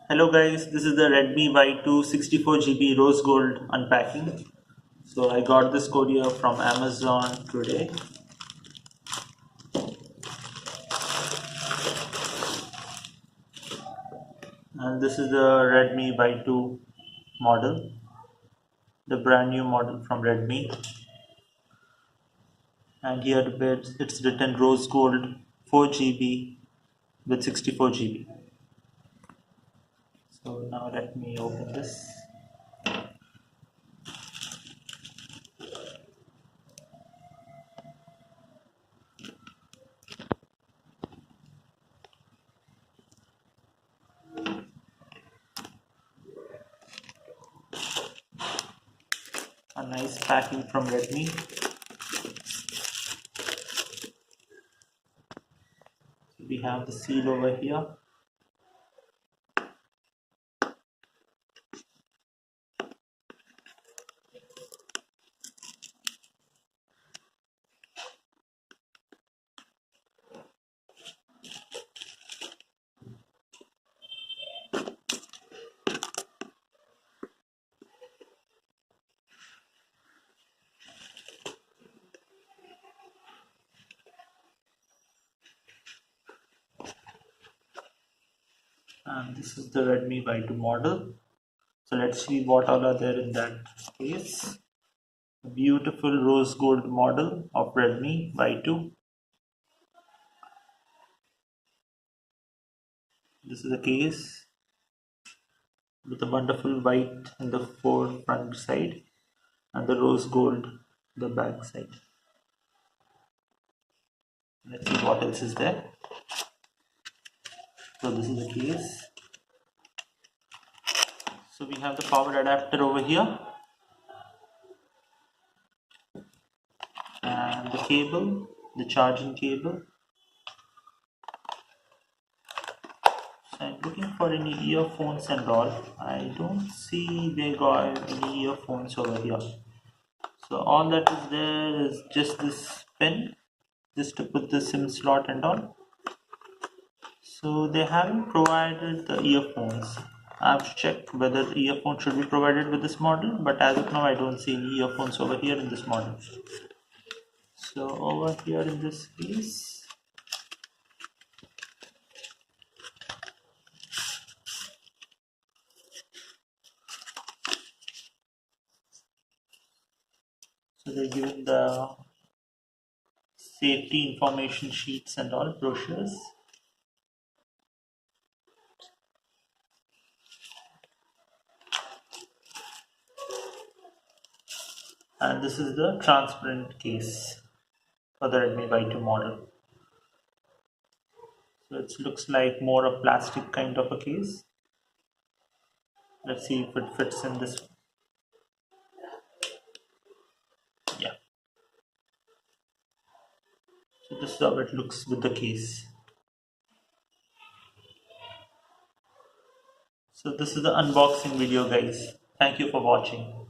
Hello guys, this is the Redmi Y2 64 GB rose gold unpacking. So I got this courier from Amazon today. And this is the Redmi Y2 model, the brand new model from Redmi. And here it's written rose gold 4 GB with 64 GB. So now let me open this. A nice packing from Redmi. We have the seal over here. And this is the Redmi Y2 model. So let's see what all are there in that case. A beautiful rose gold model of Redmi Y2. This is the case with the wonderful white in the front side and the rose gold the back side. Let's see what else is there. So this is the case. So we have the power adapter over here and the cable, the charging cable. So I'm looking for any earphones and all. I don't see they got any earphones over here. So all that is there is just this pin, just to put the SIM slot and all. So they haven't provided the earphones. I've checked whether earphones should be provided with this model, but as of now I don't see any earphones over here in this model. So over here in this case, so they're given the safety information sheets and all brochures. And this is the transparent case for the Redmi Y2 model. So it looks like more a plastic kind of a case. Let's see if it fits in this. Yeah. So this is how it looks with the case. So this is the unboxing video guys. Thank you for watching.